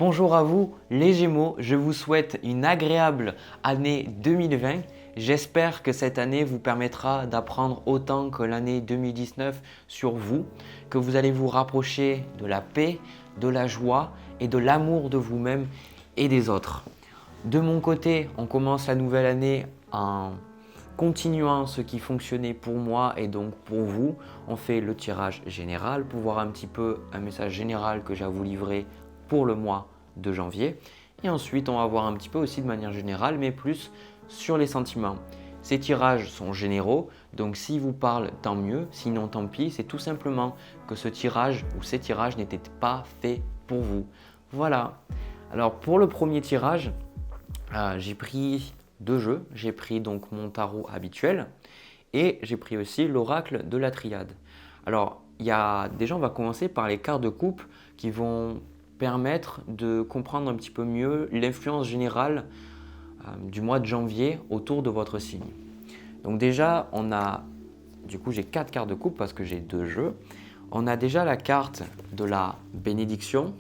Bonjour à vous les Gémeaux, je vous souhaite une agréable année 2020. J'espère que cette année vous permettra d'apprendre autant que l'année 2019 sur vous, que vous allez vous rapprocher de la paix, de la joie et de l'amour de vous-même et des autres. De mon côté, on commence la nouvelle année en continuant ce qui fonctionnait pour moi et donc pour vous. On fait le tirage général pour voir un petit peu un message général que j'ai à vous livrer pour le mois de janvier. Et ensuite, on va voir un petit peu aussi de manière générale, mais plus sur les sentiments. Ces tirages sont généraux, donc s'ils vous parlent, tant mieux, sinon tant pis. C'est tout simplement que ce tirage ou ces tirages n'étaient pas faits pour vous. Voilà. Alors pour le premier tirage, j'ai pris deux jeux. J'ai pris donc mon tarot habituel et j'ai pris aussi l'oracle de la triade. Alors, déjà, on va commencer par les cartes de coupe qui vont permettre de comprendre un petit peu mieux l'influence générale du mois de janvier autour de votre signe. Donc déjà, j'ai 4 cartes de coupe parce que j'ai deux jeux. On a déjà la carte de la bénédiction.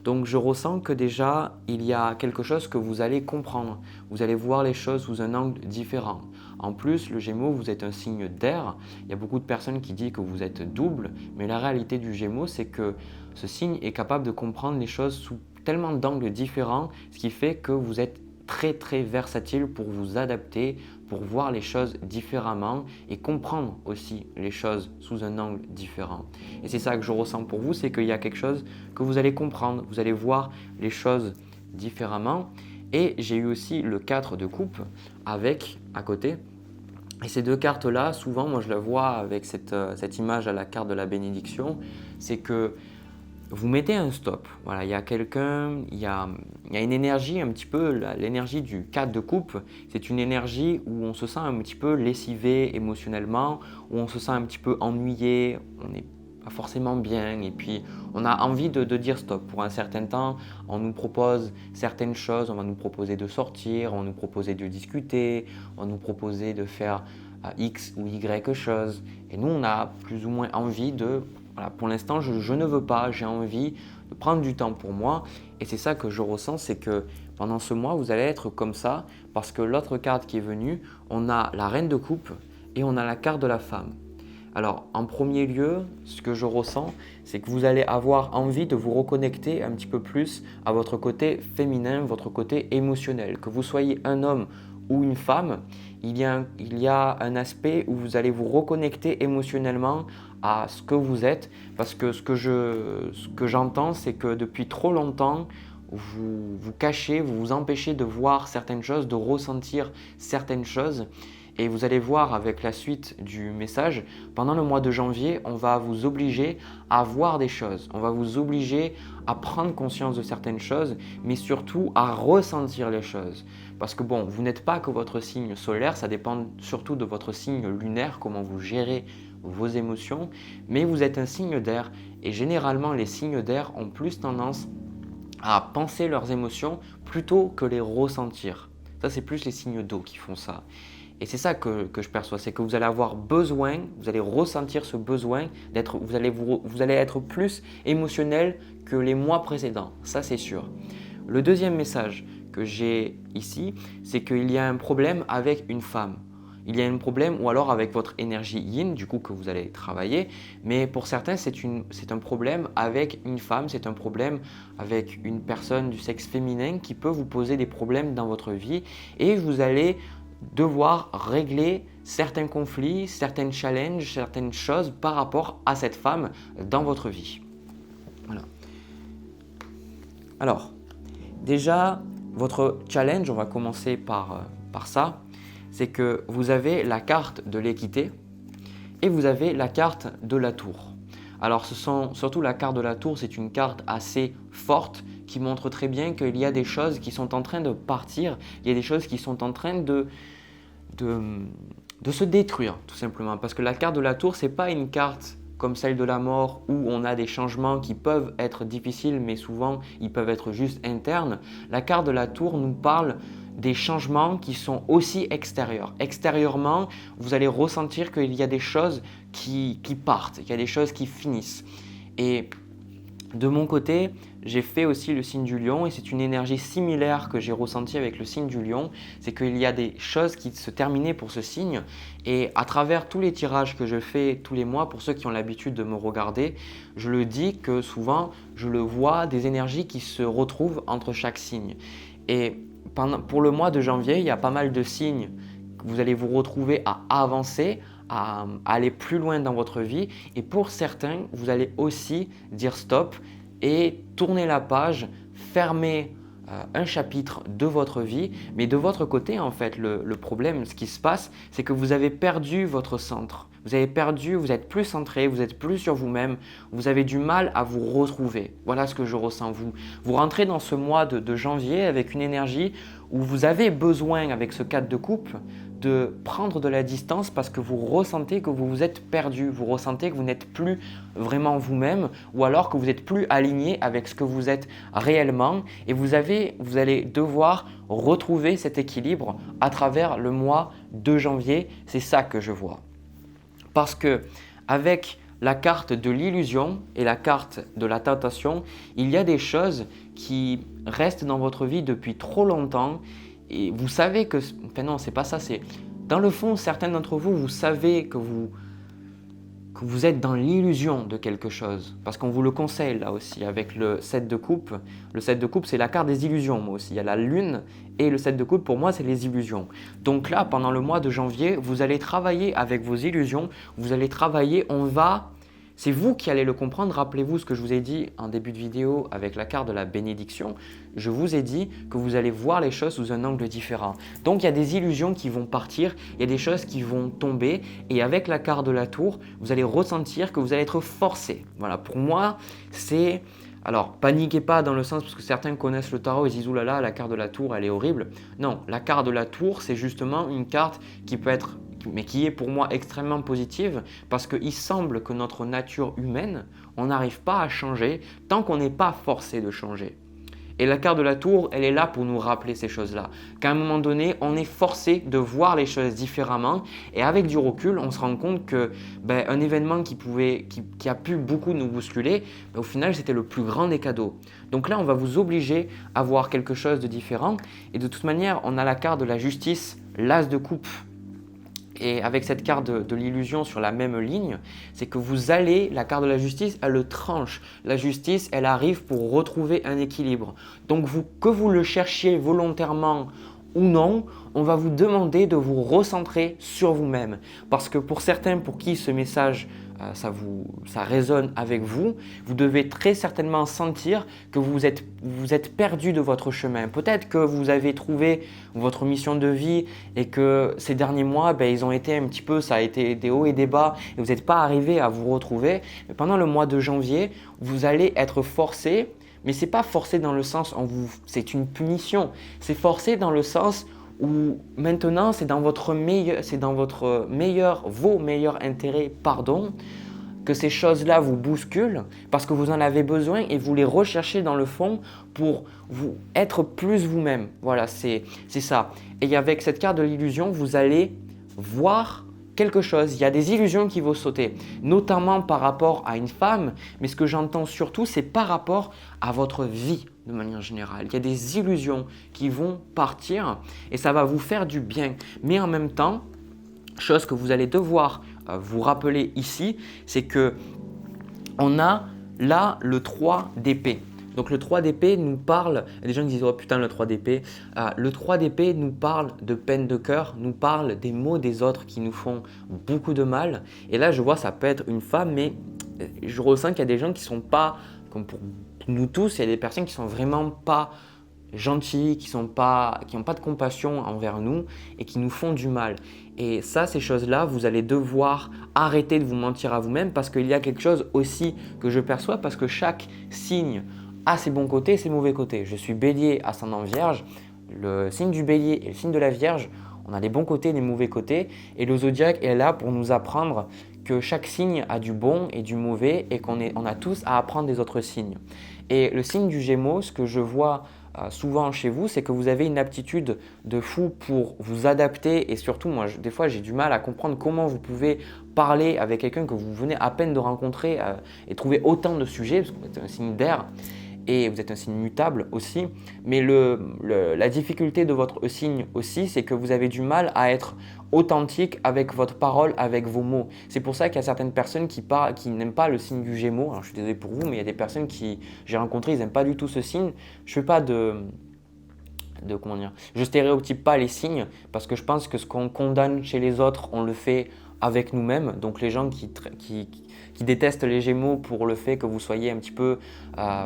Donc je ressens que déjà, il y a quelque chose que vous allez comprendre. Vous allez voir les choses sous un angle différent. En plus, le Gémeaux, vous êtes un signe d'air. Il y a beaucoup de personnes qui disent que vous êtes double, mais la réalité du Gémeaux, c'est que ce signe est capable de comprendre les choses sous tellement d'angles différents, ce qui fait que vous êtes très très versatile pour vous adapter, pour voir les choses différemment et comprendre aussi les choses sous un angle différent. Et c'est ça que je ressens pour vous, c'est qu'il y a quelque chose que vous allez comprendre, vous allez voir les choses différemment. Et j'ai eu aussi le 4 de coupe avec à côté. Et ces deux cartes-là, souvent, moi je la vois avec cette image à la carte de la bénédiction, c'est que vous mettez un stop. Voilà, il y a une énergie un petit peu, l'énergie du 4 de coupe, c'est une énergie où on se sent un petit peu lessivé émotionnellement, où on se sent un petit peu ennuyé, on n'est pas forcément bien et puis on a envie de dire stop. Pour un certain temps, on nous propose certaines choses, on va nous proposer de sortir, on va nous proposer de discuter, on va nous proposer de faire X ou Y chose et nous on a plus ou moins envie de voilà, pour l'instant, je ne veux pas, j'ai envie de prendre du temps pour moi et c'est ça que je ressens, c'est que pendant ce mois, vous allez être comme ça parce que l'autre carte qui est venue, on a la reine de coupe et on a la carte de la femme. Alors, en premier lieu, ce que je ressens, c'est que vous allez avoir envie de vous reconnecter un petit peu plus à votre côté féminin, votre côté émotionnel. Que vous soyez un homme ou une femme, il y a un aspect où vous allez vous reconnecter émotionnellement à ce que vous êtes parce que ce que j'entends, c'est que depuis trop longtemps, vous vous cachez, vous vous empêchez de voir certaines choses, de ressentir certaines choses. Et vous allez voir avec la suite du message, pendant le mois de janvier, on va vous obliger à voir des choses. On va vous obliger à prendre conscience de certaines choses, mais surtout à ressentir les choses. Parce que bon, vous n'êtes pas que votre signe solaire, ça dépend surtout de votre signe lunaire, comment vous gérez vos émotions. Mais vous êtes un signe d'air et généralement les signes d'air ont plus tendance à penser leurs émotions plutôt que les ressentir. Ça, c'est plus les signes d'eau qui font ça. Et c'est ça que je perçois, c'est que vous allez avoir besoin, vous allez ressentir ce besoin d'être, vous allez être plus émotionnel que les mois précédents, ça c'est sûr. Le deuxième message que j'ai ici, c'est qu'il y a un problème avec une femme. Il y a un problème ou alors avec votre énergie yin, du coup que vous allez travailler, mais pour certains c'est un problème avec une femme, c'est un problème avec une personne du sexe féminin qui peut vous poser des problèmes dans votre vie et vous allez devoir régler certains conflits, certains challenges, certaines choses par rapport à cette femme dans votre vie. Voilà. Alors, déjà, votre challenge, on va commencer par ça, c'est que vous avez la carte de l'équité et vous avez la carte de la tour. Alors, surtout la carte de la tour, c'est une carte assez forte qui montre très bien qu'il y a des choses qui sont en train de partir, il y a des choses qui sont en train de se détruire tout simplement. Parce que la carte de la tour, ce n'est pas une carte comme celle de la mort où on a des changements qui peuvent être difficiles mais souvent ils peuvent être juste internes. La carte de la tour nous parle des changements qui sont aussi extérieurs. Extérieurement, vous allez ressentir qu'il y a des choses qui partent, qu'il y a des choses qui finissent. Et De mon côté, j'ai fait aussi le signe du lion et c'est une énergie similaire que j'ai ressentie avec le signe du lion. C'est qu'il y a des choses qui se terminaient pour ce signe et à travers tous les tirages que je fais tous les mois, pour ceux qui ont l'habitude de me regarder, je le dis que souvent je le vois des énergies qui se retrouvent entre chaque signe. Et pour le mois de janvier, il y a pas mal de signes que vous allez vous retrouver à avancer, à aller plus loin dans votre vie et pour certains, vous allez aussi dire stop et tourner la page, fermer un chapitre de votre vie. Mais de votre côté, en fait, le problème, ce qui se passe, c'est que vous avez perdu votre centre. Vous avez perdu, vous êtes plus centré, vous êtes plus sur vous-même, vous avez du mal à vous retrouver. Voilà ce que je ressens. Vous rentrez dans ce mois de janvier avec une énergie où vous avez besoin, avec ce 4 de coupe, de prendre de la distance parce que vous ressentez que vous vous êtes perdu, vous ressentez que vous n'êtes plus vraiment vous-même ou alors que vous n'êtes plus aligné avec ce que vous êtes réellement et vous allez devoir retrouver cet équilibre à travers le mois de janvier. C'est ça que je vois. Parce que avec la carte de l'illusion et la carte de la tentation, il y a des choses qui restent dans votre vie depuis trop longtemps et vous savez que… Enfin non, c'est pas ça, c'est… Dans le fond, certains d'entre vous, vous savez que vous êtes dans l'illusion de quelque chose. Parce qu'on vous le conseille là aussi avec le 7 de coupe. Le 7 de coupe, c'est la carte des illusions moi aussi. Il y a la lune et le 7 de coupe, pour moi, c'est les illusions. Donc là, pendant le mois de janvier, vous allez travailler avec vos illusions. Vous allez travailler, c'est vous qui allez le comprendre. Rappelez-vous ce que je vous ai dit en début de vidéo avec la carte de la bénédiction. Je vous ai dit que vous allez voir les choses sous un angle différent. Donc, il y a des illusions qui vont partir, il y a des choses qui vont tomber et avec la carte de la tour, vous allez ressentir que vous allez être forcé. Voilà, pour moi, c'est… Alors, paniquez pas dans le sens parce que certains connaissent le tarot et disent « Ouh là là, la carte de la tour, elle est horrible ». Non, la carte de la tour, c'est justement une carte qui peut être… mais qui est pour moi extrêmement positive parce qu'il semble que notre nature humaine, on n'arrive pas à changer tant qu'on n'est pas forcé de changer. Et la carte de la tour, elle est là pour nous rappeler ces choses-là. Qu'à un moment donné, on est forcé de voir les choses différemment et avec du recul, on se rend compte que un événement qui a pu beaucoup nous bousculer, au final, c'était le plus grand des cadeaux. Donc là, on va vous obliger à voir quelque chose de différent et de toute manière, on a la carte de la justice, l'as de coupe. Et avec cette carte de l'illusion sur la même ligne, c'est que la carte de la justice, elle le tranche. La justice, elle arrive pour retrouver un équilibre. Donc que vous le cherchiez volontairement ou non, on va vous demander de vous recentrer sur vous-même. Parce que pour certains pour qui ce message, ça résonne avec vous, vous devez très certainement sentir que vous êtes perdu de votre chemin. Peut-être que vous avez trouvé votre mission de vie et que ces derniers mois, ils ont été un petit peu, ça a été des hauts et des bas et vous n'êtes pas arrivé à vous retrouver. Mais pendant le mois de janvier, vous allez être forcé. Mais ce n'est pas forcé dans le sens où c'est une punition, c'est forcé dans le sens où maintenant c'est dans vos meilleurs intérêts, que ces choses-là vous bousculent parce que vous en avez besoin et vous les recherchez dans le fond pour vous être plus vous-même. Voilà, c'est ça. Et avec cette carte de l'illusion, vous allez voir quelque chose. Il y a des illusions qui vont sauter, notamment par rapport à une femme, mais ce que j'entends surtout, c'est par rapport à votre vie de manière générale. Il y a des illusions qui vont partir et ça va vous faire du bien. Mais en même temps, chose que vous allez devoir vous rappeler ici, c'est que on a là le 3 d'épée. Donc le 3 d'épée nous parle, il y a des gens qui disent « Oh putain le 3 d'épée ». Le 3 d'épée nous parle de peine de cœur, nous parle des mots des autres qui nous font beaucoup de mal. Et là je vois ça peut être une femme, mais je ressens qu'il y a des gens qui ne sont pas, comme pour nous tous, il y a des personnes qui ne sont vraiment pas gentils, qui n'ont pas de compassion envers nous et qui nous font du mal. Et ça, ces choses-là, vous allez devoir arrêter de vous mentir à vous-même parce qu'il y a quelque chose aussi que je perçois parce que chaque signe a ses bons côtés et ses mauvais côtés. Je suis bélier ascendant vierge, le signe du bélier et le signe de la vierge, on a les bons côtés et les mauvais côtés et le zodiaque est là pour nous apprendre que chaque signe a du bon et du mauvais et qu'on a tous à apprendre des autres signes. Et le signe du Gémeaux, ce que je vois souvent chez vous, c'est que vous avez une aptitude de fou pour vous adapter et surtout, moi, des fois, j'ai du mal à comprendre comment vous pouvez parler avec quelqu'un que vous venez à peine de rencontrer et trouver autant de sujets, parce que vous êtes un signe d'air et vous êtes un signe mutable aussi. Mais la difficulté de votre signe aussi, c'est que vous avez du mal à être authentique avec votre parole, avec vos mots. C'est pour ça qu'il y a certaines personnes qui n'aiment pas le signe du Gémeaux. Alors, je suis désolé pour vous, mais il y a des personnes qui j'ai rencontrées, ils n'aiment pas du tout ce signe. Je fais pas comment dire, je stéréotype pas les signes parce que je pense que ce qu'on condamne chez les autres, on le fait avec nous-mêmes. Donc les gens qui détestent les Gémeaux pour le fait que vous soyez un petit peu,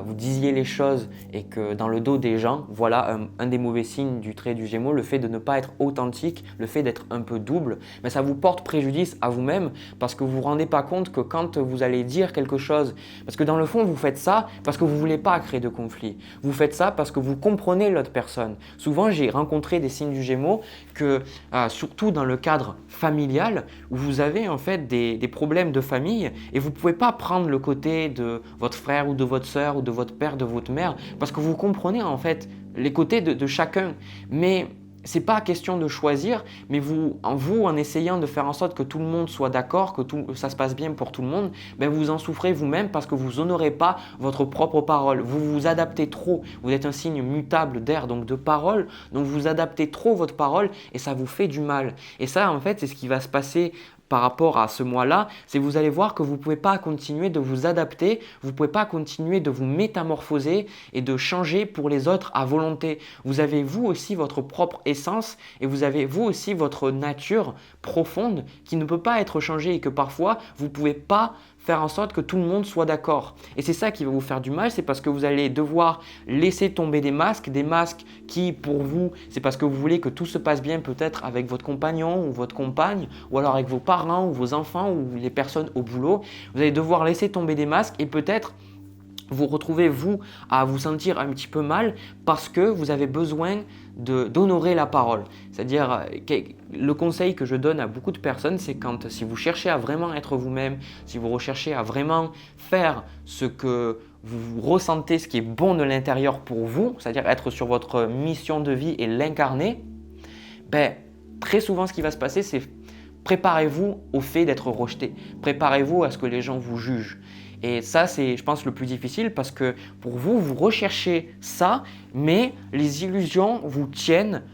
vous disiez les choses et que dans le dos des gens, voilà un des mauvais signes du trait du Gémeaux, le fait de ne pas être authentique, le fait d'être un peu double, mais ça vous porte préjudice à vous-même parce que vous ne vous rendez pas compte que quand vous allez dire quelque chose, parce que dans le fond vous faites ça parce que vous ne voulez pas créer de conflit, vous faites ça parce que vous comprenez l'autre personne. Souvent j'ai rencontré des signes du Gémeaux que, surtout dans le cadre familial, où vous avez en fait des problèmes de famille et vous ne pouvez pas prendre le côté de votre frère ou de votre soeur ou de votre père, de votre mère, parce que vous comprenez en fait les côtés de chacun. Mais ce n'est pas question de choisir, mais en essayant de faire en sorte que tout le monde soit d'accord, que ça se passe bien pour tout le monde, ben vous en souffrez vous-même parce que vous honorez pas votre propre parole. Vous vous adaptez trop. Vous êtes un signe mutable d'air, donc de parole, donc vous adaptez trop votre parole et ça vous fait du mal. Et ça, en fait, c'est ce qui va se passer par rapport à ce mois-là, c'est que vous allez voir que vous ne pouvez pas continuer de vous adapter, vous ne pouvez pas continuer de vous métamorphoser et de changer pour les autres à volonté. Vous avez vous aussi votre propre essence et vous avez vous aussi votre nature profonde qui ne peut pas être changée et que parfois vous ne pouvez pas faire en sorte que tout le monde soit d'accord. Et c'est ça qui va vous faire du mal, c'est parce que vous allez devoir laisser tomber des masques qui pour vous, c'est parce que vous voulez que tout se passe bien peut-être avec votre compagnon ou votre compagne, ou alors avec vos parents ou vos enfants ou les personnes au boulot. Vous allez devoir laisser tomber des masques et peut-être vous retrouvez vous à vous sentir un petit peu mal parce que vous avez besoin d'honorer la parole. C'est-à-dire, le conseil que je donne à beaucoup de personnes, c'est si vous cherchez à vraiment être vous-même, si vous recherchez à vraiment faire ce que vous ressentez, ce qui est bon de l'intérieur pour vous, c'est-à-dire être sur votre mission de vie et l'incarner, ben, très souvent ce qui va se passer, c'est préparez-vous au fait d'être rejeté. Préparez-vous à ce que les gens vous jugent. Et ça, c'est, je pense, le plus difficile parce que pour vous, vous recherchez ça, mais les illusions vous tiennent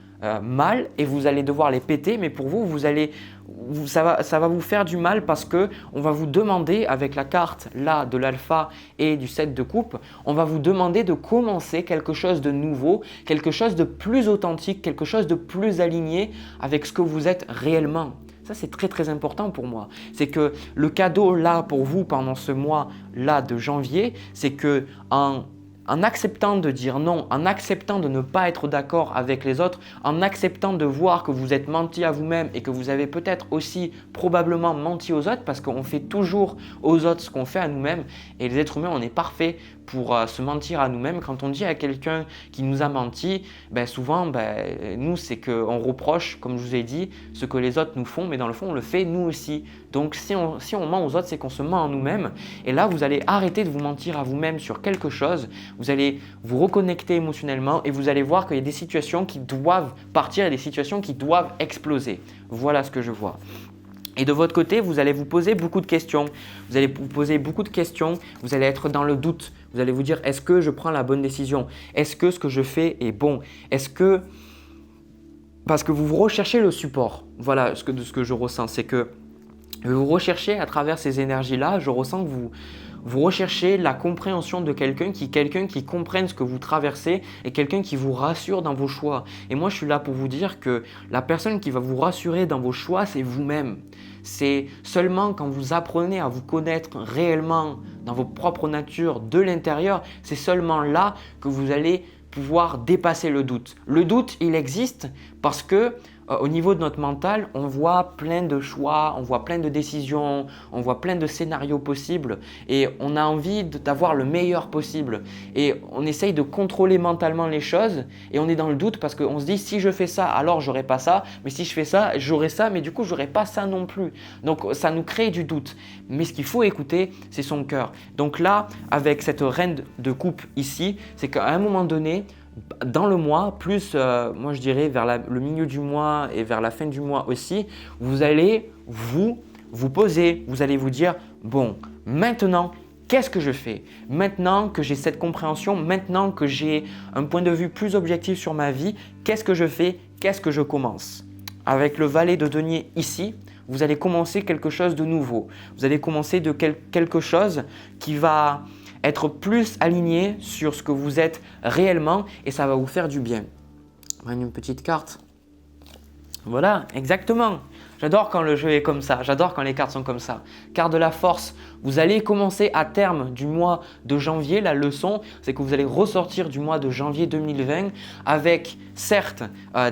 mal et vous allez devoir les péter. Mais pour vous, ça va vous faire du mal parce qu'on va vous demander, avec la carte là de l'alpha et du 7 de coupe, on va vous demander de commencer quelque chose de nouveau, quelque chose de plus authentique, quelque chose de plus aligné avec ce que vous êtes réellement. Ça, c'est très très important pour moi. C'est que le cadeau là pour vous pendant ce mois-là de janvier, c'est que en acceptant de dire non, en acceptant de ne pas être d'accord avec les autres, en acceptant de voir que vous êtes menti à vous-même et que vous avez peut-être aussi probablement menti aux autres parce qu'on fait toujours aux autres ce qu'on fait à nous-mêmes et les êtres humains, on est parfaits pour se mentir à nous-mêmes. Quand on dit à quelqu'un qui nous a menti, souvent, nous, c'est qu'on reproche, comme je vous ai dit, ce que les autres nous font, mais dans le fond, on le fait nous aussi. Donc, si on ment aux autres, c'est qu'on se ment à nous-mêmes. Et là, vous allez arrêter de vous mentir à vous-même sur quelque chose. Vous allez vous reconnecter émotionnellement et vous allez voir qu'il y a des situations qui doivent partir et des situations qui doivent exploser. Voilà ce que je vois. Et de votre côté, vous allez vous poser beaucoup de questions. Vous allez vous poser beaucoup de questions. Vous allez être dans le doute. Vous allez vous dire, est-ce que je prends la bonne décision? Est-ce que ce que je fais est bon? Parce que vous recherchez le support. Voilà ce que je ressens. C'est que vous recherchez à travers ces énergies-là, je ressens que vous recherchez la compréhension de quelqu'un qui comprenne ce que vous traversez et quelqu'un qui vous rassure dans vos choix. Et moi, je suis là pour vous dire que la personne qui va vous rassurer dans vos choix, c'est vous-même. C'est seulement quand vous apprenez à vous connaître réellement dans vos propres natures de l'intérieur, c'est seulement là que vous allez pouvoir dépasser le doute. Le doute, il existe Parce que au niveau de notre mental, on voit plein de choix, on voit plein de décisions, on voit plein de scénarios possibles et on a envie d'avoir le meilleur possible. Et on essaye de contrôler mentalement les choses et on est dans le doute parce qu'on se dit si je fais ça, alors j'aurai pas ça, mais si je fais ça, j'aurai ça, mais du coup j'aurai pas ça non plus. Donc ça nous crée du doute. Mais ce qu'il faut écouter, c'est son cœur. Donc là, avec cette reine de coupe ici, c'est qu'à un moment donné, dans le mois, plus moi je dirais vers le milieu du mois et vers la fin du mois aussi, vous allez vous poser, vous allez vous dire bon, maintenant qu'est-ce que je fais? Maintenant que j'ai cette compréhension, maintenant que j'ai un point de vue plus objectif sur ma vie, qu'est-ce que je fais? Qu'est-ce que je commence? Avec le valet de denier ici, vous allez commencer quelque chose de nouveau. Vous allez commencer de quelque chose qui va être plus aligné sur ce que vous êtes réellement et ça va vous faire du bien. Une petite carte. Voilà, exactement. J'adore quand le jeu est comme ça, j'adore quand les cartes sont comme ça. Carte de la force, vous allez commencer à terme du mois de janvier. La leçon, c'est que vous allez ressortir du mois de janvier 2020 avec certes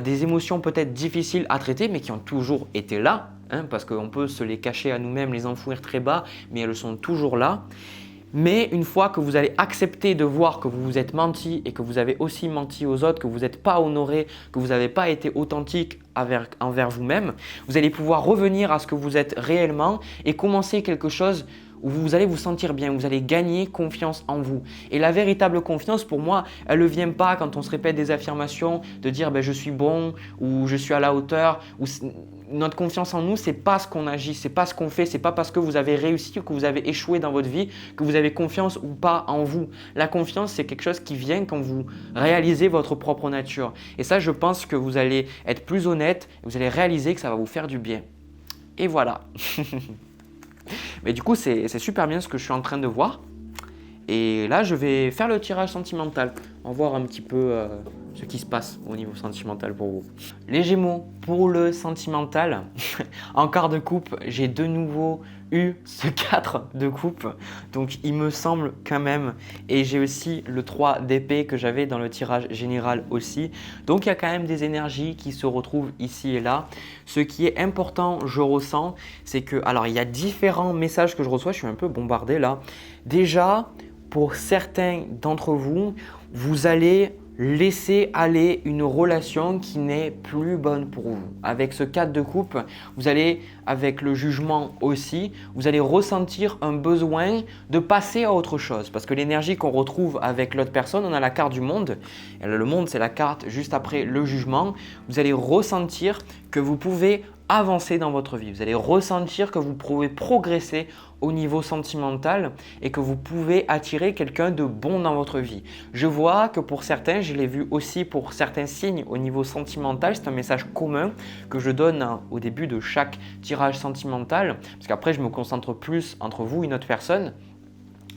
des émotions peut-être difficiles à traiter mais qui ont toujours été là, parce qu'on peut se les cacher à nous-mêmes, les enfouir très bas, mais elles sont toujours là. Mais une fois que vous allez accepter de voir que vous vous êtes menti et que vous avez aussi menti aux autres, que vous n'êtes pas honoré, que vous n'avez pas été authentique envers vous-même, vous allez pouvoir revenir à ce que vous êtes réellement et commencer quelque chose où vous allez vous sentir bien, vous allez gagner confiance en vous. Et la véritable confiance, pour moi, elle ne vient pas quand on se répète des affirmations de dire je suis bon ou je suis à la hauteur. Notre confiance en nous, ce n'est pas ce qu'on agit, ce n'est pas ce qu'on fait, ce n'est pas parce que vous avez réussi ou que vous avez échoué dans votre vie que vous avez confiance ou pas en vous. La confiance, c'est quelque chose qui vient quand vous réalisez votre propre nature. Et ça, je pense que vous allez être plus honnête, vous allez réaliser que ça va vous faire du bien. Et voilà. Mais du coup, c'est super bien ce que je suis en train de voir. Et là, je vais faire le tirage sentimental. On va voir un petit peu ce qui se passe au niveau sentimental pour vous. Les Gémeaux, pour le sentimental, en quart de coupe, j'ai de nouveau eu ce 4 de coupe. Donc, il me semble quand même. Et j'ai aussi le 3 d'épée que j'avais dans le tirage général aussi. Donc, il y a quand même des énergies qui se retrouvent ici et là. Ce qui est important, je ressens, c'est que… Alors, il y a différents messages que je reçois. Je suis un peu bombardé là. Déjà, pour certains d'entre vous, vous allez laisser aller une relation qui n'est plus bonne pour vous. Avec ce 4 de coupe, vous allez, avec le jugement aussi, vous allez ressentir un besoin de passer à autre chose. Parce que l'énergie qu'on retrouve avec l'autre personne, on a la carte du monde. Et le monde, c'est la carte juste après le jugement. Vous allez ressentir que vous pouvez avancer dans votre vie. Vous allez ressentir que vous pouvez progresser au niveau sentimental et que vous pouvez attirer quelqu'un de bon dans votre vie. Je vois que pour certains, je l'ai vu aussi pour certains signes au niveau sentimental, c'est un message commun que je donne au début de chaque tirage sentimental parce qu'après, je me concentre plus entre vous et une autre personne.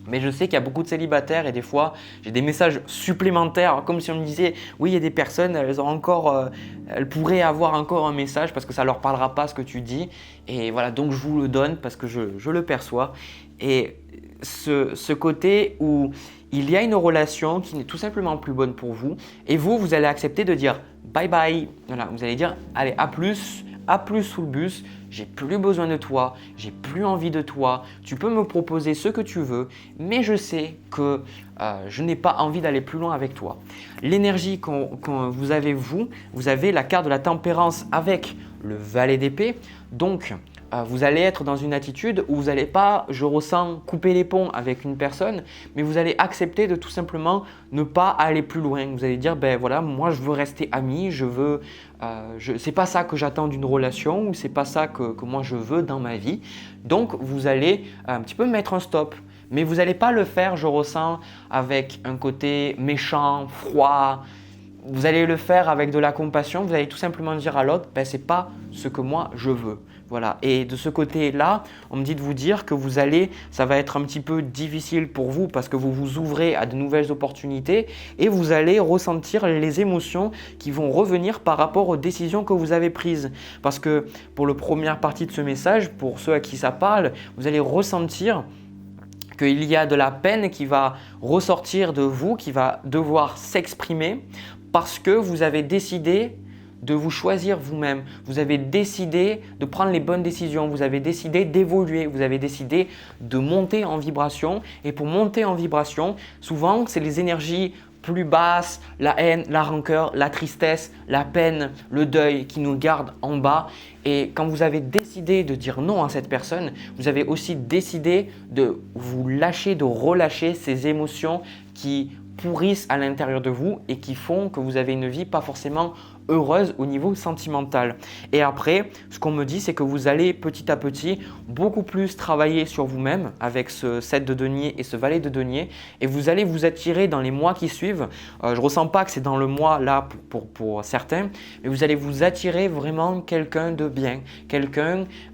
Mais je sais qu'il y a beaucoup de célibataires et des fois, j'ai des messages supplémentaires comme si on me disait « Oui, il y a des personnes, elles pourraient avoir encore un message parce que ça ne leur parlera pas ce que tu dis. » Et voilà, donc je vous le donne parce que je le perçois. Et ce côté où il y a une relation qui n'est tout simplement plus bonne pour vous et vous allez accepter de dire « Bye bye ». Voilà, vous allez dire « Allez, à plus sous le bus, j'ai plus besoin de toi, j'ai plus envie de toi, tu peux me proposer ce que tu veux, mais je sais que je n'ai pas envie d'aller plus loin avec toi. » L'énergie que vous avez la carte de la tempérance avec le valet d'épée, donc vous allez être dans une attitude où vous n'allez pas, je ressens, couper les ponts avec une personne, mais vous allez accepter de tout simplement ne pas aller plus loin. Vous allez dire, ben voilà, moi je veux rester ami, c'est pas ça que j'attends d'une relation ou c'est pas ça que moi je veux dans ma vie. Donc vous allez un petit peu mettre un stop. Mais vous n'allez pas le faire, je ressens, avec un côté méchant, froid. Vous allez le faire avec de la compassion. Vous allez tout simplement dire à l'autre, ben, c'est pas ce que moi je veux. Voilà. Et de ce côté-là, on me dit de vous dire que ça va être un petit peu difficile pour vous parce que vous vous ouvrez à de nouvelles opportunités et vous allez ressentir les émotions qui vont revenir par rapport aux décisions que vous avez prises. Parce que pour la première partie de ce message, pour ceux à qui ça parle, vous allez ressentir qu'il y a de la peine qui va ressortir de vous, qui va devoir s'exprimer parce que vous avez décidé de vous choisir vous-même. Vous avez décidé de prendre les bonnes décisions. Vous avez décidé d'évoluer. Vous avez décidé de monter en vibration. Et pour monter en vibration, souvent, c'est les énergies plus basses, la haine, la rancœur, la tristesse, la peine, le deuil qui nous gardent en bas. Et quand vous avez décidé de dire non à cette personne, vous avez aussi décidé de vous lâcher, de relâcher ces émotions qui pourrissent à l'intérieur de vous et qui font que vous avez une vie pas forcément heureuse au niveau sentimental. Et après, ce qu'on me dit, c'est que vous allez petit à petit beaucoup plus travailler sur vous-même avec ce 7 de denier et ce valet de denier et vous allez vous attirer dans les mois qui suivent. Je ne ressens pas que c'est dans le mois là pour certains, mais vous allez vous attirer vraiment quelqu'un de bien,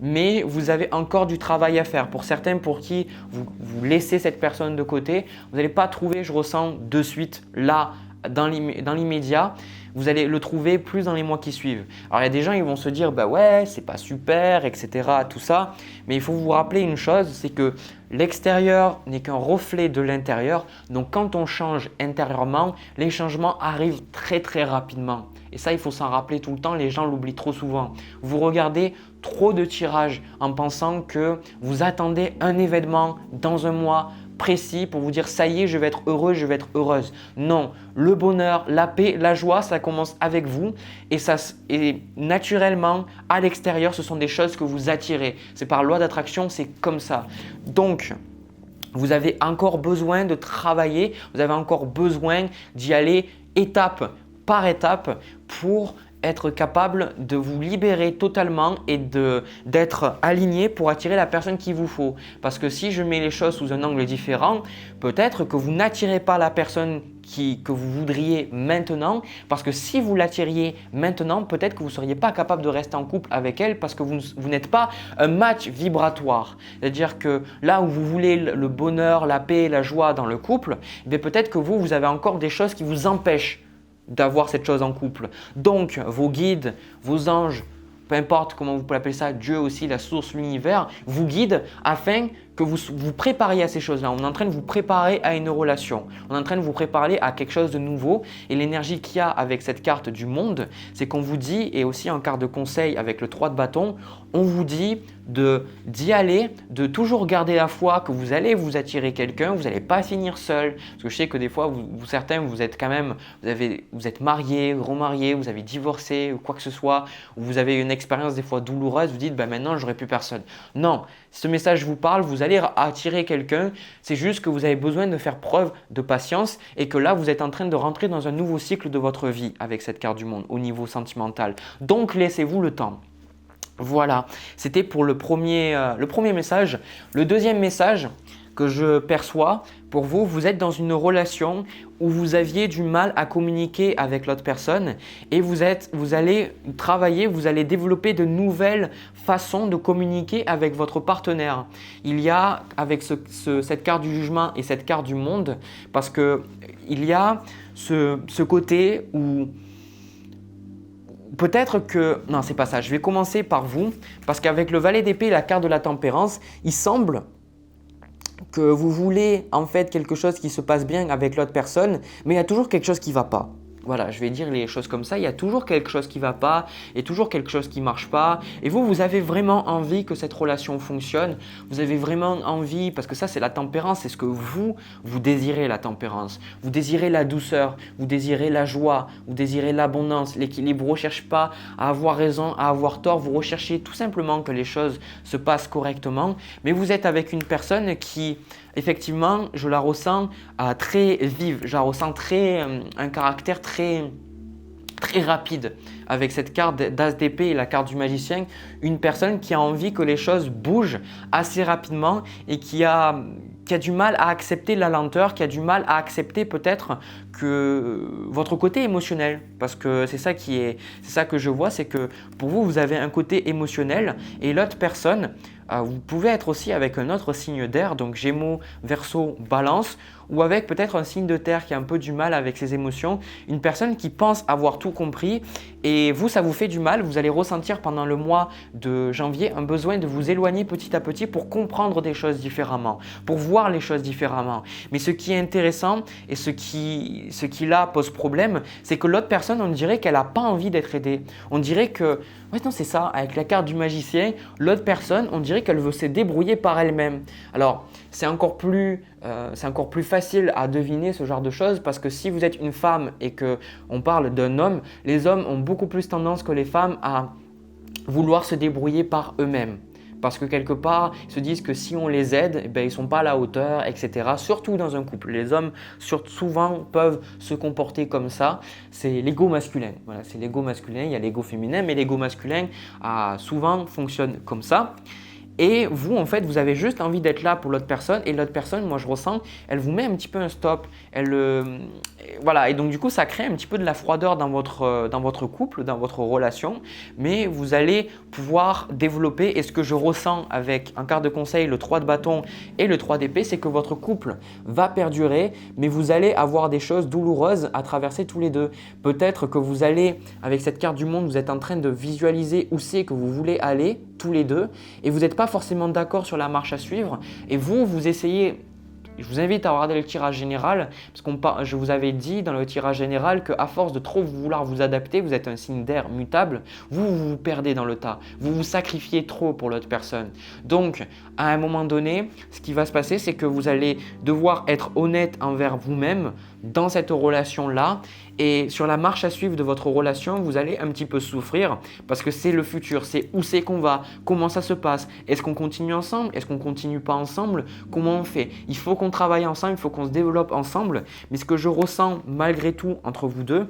mais vous avez encore du travail à faire. Pour certains pour qui vous laissez cette personne de côté, vous n'allez pas trouver, je ressens de suite là, dans l'immédiat, vous allez le trouver plus dans les mois qui suivent. Alors il y a des gens qui vont se dire bah ouais c'est pas super etc tout ça, mais il faut vous rappeler une chose, c'est que l'extérieur n'est qu'un reflet de l'intérieur. Donc quand on change intérieurement, les changements arrivent très rapidement. Et ça il faut s'en rappeler tout le temps, les gens l'oublient trop souvent. Vous regardez trop de tirages en pensant que vous attendez un événement dans un mois précis pour vous dire ça y est, je vais être heureux, je vais être heureuse. Non, le bonheur, la paix, la joie, ça commence avec vous et naturellement à l'extérieur, ce sont des choses que vous attirez. C'est par loi d'attraction, c'est comme ça. Donc, vous avez encore besoin de travailler, vous avez encore besoin d'y aller étape par étape pour être capable de vous libérer totalement et d'être aligné pour attirer la personne qu'il vous faut. Parce que si je mets les choses sous un angle différent, peut-être que vous n'attirez pas la personne que vous voudriez maintenant, parce que si vous l'attiriez maintenant, peut-être que vous ne seriez pas capable de rester en couple avec elle parce que vous n'êtes pas un match vibratoire. C'est-à-dire que là où vous voulez le bonheur, la paix, la joie dans le couple, peut-être que vous avez encore des choses qui vous empêchent d'avoir cette chose en couple. Donc, vos guides, vos anges, peu importe comment vous pouvez appeler ça, Dieu aussi, la source, l'univers, vous guident afin que vous vous prépariez à ces choses-là. On est en train de vous préparer à une relation. On est en train de vous préparer à quelque chose de nouveau. Et l'énergie qu'il y a avec cette carte du monde, c'est qu'on vous dit, et aussi en carte de conseil avec le 3 de bâton, on vous dit d'y aller, de toujours garder la foi que vous allez vous attirer quelqu'un, vous n'allez pas finir seul. Parce que je sais que des fois, certains, vous êtes quand même, vous êtes mariés, remariés, vous avez divorcé ou quoi que ce soit, ou vous avez une expérience des fois douloureuse, vous dites maintenant, j'aurai plus personne. Non, ce message vous parle, vous allez attirer quelqu'un, c'est juste que vous avez besoin de faire preuve de patience et que là, vous êtes en train de rentrer dans un nouveau cycle de votre vie avec cette carte du monde au niveau sentimental. Donc, laissez-vous le temps. Voilà, c'était pour le premier message. Le deuxième message que je perçois pour vous, vous êtes dans une relation où vous aviez du mal à communiquer avec l'autre personne et vous allez travailler, vous allez développer de nouvelles façons de communiquer avec votre partenaire. Il y a avec cette carte du jugement et cette carte du monde, parce que il y a ce côté où peut-être que… Non, c'est pas ça. Je vais commencer par vous parce qu'avec le valet d'épée et la carte de la tempérance, il semble que vous voulez en fait quelque chose qui se passe bien avec l'autre personne, mais il y a toujours quelque chose qui ne va pas. Voilà, je vais dire les choses comme ça, il y a toujours quelque chose qui ne va pas, il y a toujours quelque chose qui ne marche pas. Et vous avez vraiment envie que cette relation fonctionne, vous avez vraiment envie, parce que ça c'est la tempérance, c'est ce que vous désirez la tempérance. Vous désirez la douceur, vous désirez la joie, vous désirez l'abondance, l'équilibre. Vous ne recherchez pas à avoir raison, à avoir tort, vous recherchez tout simplement que les choses se passent correctement. Mais vous êtes avec une personne qui… Effectivement, je la ressens très vive, je la ressens un caractère très rapide avec cette carte d'As d'épée et la carte du magicien, une personne qui a envie que les choses bougent assez rapidement et qui a du mal à accepter la lenteur, qui a du mal à accepter peut-être que votre côté émotionnel, parce que c'est ça que je vois, c'est que pour vous, vous avez un côté émotionnel et l'autre personne, vous pouvez être aussi avec un autre signe d'air, donc Gémeaux, Verseau, Balance, ou avec peut-être un signe de terre qui a un peu du mal avec ses émotions, une personne qui pense avoir tout compris et vous, ça vous fait du mal, vous allez ressentir pendant le mois de janvier un besoin de vous éloigner petit à petit pour comprendre des choses différemment, pour voir les choses différemment. Mais ce qui est intéressant et ce qui qui là pose problème, c'est que l'autre personne, on dirait qu'elle n'a pas envie d'être aidée. On dirait que, ouais non c'est ça, avec la carte du magicien, l'autre personne, on dirait qu'elle veut se débrouiller par elle-même. Alors, c'est encore plus facile à deviner ce genre de choses parce que si vous êtes une femme et qu'on parle d'un homme, les hommes ont beaucoup plus tendance que les femmes à vouloir se débrouiller par eux-mêmes. Parce que quelque part, ils se disent que si on les aide, eh ben, ils ne sont pas à la hauteur, etc. Surtout dans un couple. Les hommes souvent peuvent se comporter comme ça. C'est l'ego masculin. Voilà, c'est l'ego masculin, il y a l'ego féminin, mais l'ego masculin souvent fonctionne comme ça. Et vous, en fait, vous avez juste envie d'être là pour l'autre personne et l'autre personne, moi je ressens, elle vous met un petit peu un stop. Voilà, et donc du coup, ça crée un petit peu de la froideur dans votre couple, dans votre relation, mais vous allez pouvoir développer. Et ce que je ressens avec un quart de conseil, le 3 de bâton et le 3 d'épée, c'est que votre couple va perdurer, mais vous allez avoir des choses douloureuses à traverser tous les deux. Peut-être que vous allez, avec cette carte du monde, vous êtes en train de visualiser où c'est que vous voulez aller tous les deux et vous n'êtes pas forcément d'accord sur la marche à suivre et vous essayez. Je vous invite à regarder le tirage général parce que je vous avais dit dans le tirage général qu'à force de trop vouloir vous adapter, vous êtes un signe d'air mutable, vous perdez dans le tas, vous vous sacrifiez trop pour l'autre personne. Donc, à un moment donné, ce qui va se passer, c'est que vous allez devoir être honnête envers vous-même dans cette relation-là et sur la marche à suivre de votre relation, vous allez un petit peu souffrir parce que c'est le futur, c'est où c'est qu'on va, comment ça se passe, est-ce qu'on continue ensemble, est-ce qu'on continue pas ensemble, comment on fait. Il faut qu'on travaille ensemble, il faut qu'on se développe ensemble, mais ce que je ressens malgré tout entre vous deux,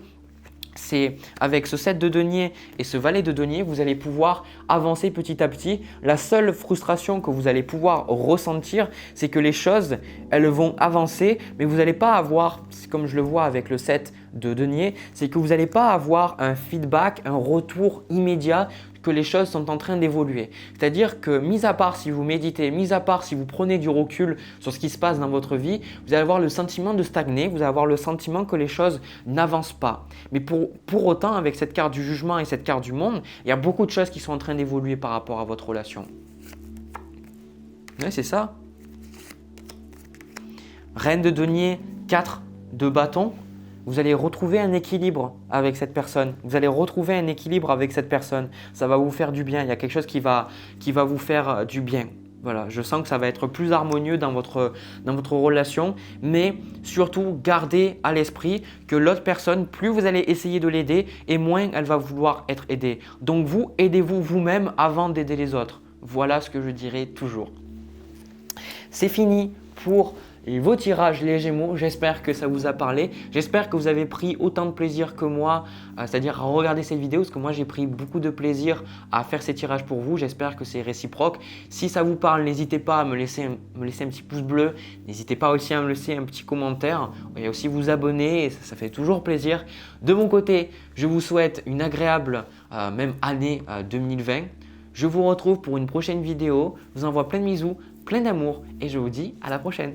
c'est avec ce 7 de denier et ce valet de denier, vous allez pouvoir avancer petit à petit. La seule frustration que vous allez pouvoir ressentir, c'est que les choses, elles vont avancer, mais vous n'allez pas avoir, comme je le vois avec le 7 de denier, c'est que vous n'allez pas avoir un feedback, un retour immédiat que les choses sont en train d'évoluer. C'est-à-dire que, mis à part si vous méditez, mis à part si vous prenez du recul sur ce qui se passe dans votre vie, vous allez avoir le sentiment de stagner, vous allez avoir le sentiment que les choses n'avancent pas. Mais pour autant, avec cette carte du jugement et cette carte du monde, il y a beaucoup de choses qui sont en train d'évoluer par rapport à votre relation. Ouais, c'est ça. Reine de denier, 4 de bâton. Vous allez retrouver un équilibre avec cette personne. Vous allez retrouver un équilibre avec cette personne. Ça va vous faire du bien. Il y a quelque chose qui va vous faire du bien. Voilà, je sens que ça va être plus harmonieux dans votre relation. Mais surtout, gardez à l'esprit que l'autre personne, plus vous allez essayer de l'aider et moins elle va vouloir être aidée. Donc vous, aidez-vous vous-même avant d'aider les autres. Voilà ce que je dirais toujours. C'est fini pour vos tirages les Gémeaux, j'espère que ça vous a parlé, j'espère que vous avez pris autant de plaisir que moi, c'est-à-dire à regarder cette vidéo, parce que moi j'ai pris beaucoup de plaisir à faire ces tirages pour vous, j'espère que c'est réciproque. Si ça vous parle, n'hésitez pas à me laisser un petit pouce bleu, n'hésitez pas aussi à me laisser un petit commentaire, et aussi vous abonner, et ça fait toujours plaisir. De mon côté, je vous souhaite une agréable même année 2020. Je vous retrouve pour une prochaine vidéo, je vous envoie plein de bisous, plein d'amour et je vous dis à la prochaine.